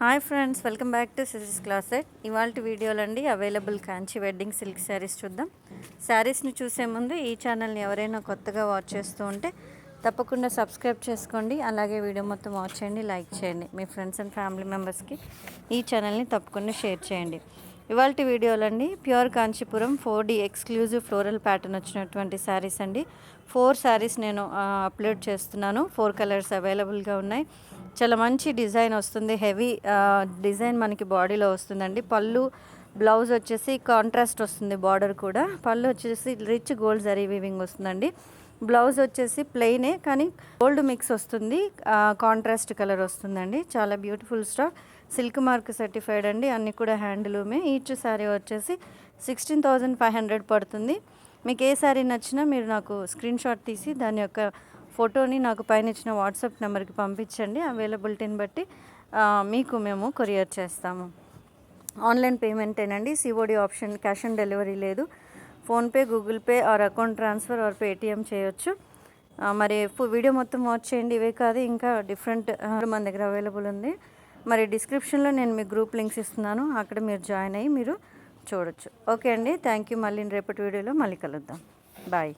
Hi friends, welcome back to సిసిస్ closet. ఇవాళ వీడియోలో అండి అవైలబుల్ కాంచి వెడ్డింగ్ సిల్క్ శారీస్ చూద్దాం. శారీస్ని చూసే ముందు ఈ ఛానల్ని ఎవరైనా కొత్తగా వాచ్ చేస్తూ ఉంటే తప్పకుండా సబ్స్క్రైబ్ చేసుకోండి. అలాగే వీడియో మొత్తం వాచ్ చేయండి, లైక్ చేయండి. మీ ఫ్రెండ్స్ అండ్ ఫ్యామిలీ మెంబర్స్కి ఈ ఛానల్ని తప్పకుండా షేర్ చేయండి. ఇవాళ వీడియోలో అండి pure Kanchipuram 4D exclusive floral pattern వచ్చినటువంటి శారీస్ అండి. 4 శారీస్ నేను అప్లోడ్ చేస్తున్నాను. 4 కలర్స్ అవైలబుల్గా ఉన్నాయి. చాలా మంచి డిజైన్ వస్తుంది. హెవీ డిజైన్ మనకి బాడీలో వస్తుందండి. పళ్ళు బ్లౌజ్ వచ్చేసి కాంట్రాస్ట్ వస్తుంది. బార్డర్ కూడా పళ్ళు వచ్చేసి రిచ్ గోల్డ్ జరీ వీవింగ్ వస్తుందండి. బ్లౌజ్ వచ్చేసి ప్లెయినే కానీ గోల్డ్ మిక్స్ వస్తుంది. కాంట్రాస్ట్ కలర్ వస్తుందండి. చాలా beautiful stock. Silk mark certified అండి. అన్నీ కూడా హ్యాండ్లూమే. ఈచ్ శారీ వచ్చేసి 16,500 పడుతుంది. మీకు ఏ శారీ నచ్చినా మీరు నాకు స్క్రీన్ షాట్ తీసి దాని యొక్క ఫోటోని నాకు పైన ఇచ్చిన వాట్సాప్ నెంబర్కి పంపించండి. అవైలబిలిటీని బట్టి మీకు మేము కొరియర్ చేస్తాము. ఆన్లైన్ పేమెంటేనండి. COD option, cash on delivery లేదు. PhonePe, Google Pay or account transfer or Paytm చేయొచ్చు. మరి వీడియో మొత్తం వాచ్ చేయండి. ఇవే కాదు ఇంకా డిఫరెంట్ మన దగ్గర అవైలబుల్ ఉంది. మరి డిస్క్రిప్షన్లో నేను మీ గ్రూప్ లింక్స్ ఇస్తున్నాను. అక్కడ మీరు జాయిన్ అయ్యి మీరు చూడొచ్చు. ఓకే అండి, థ్యాంక్ యూ. మళ్ళీ రేపటి వీడియోలో మళ్ళీ కలుద్దాం. బాయ్.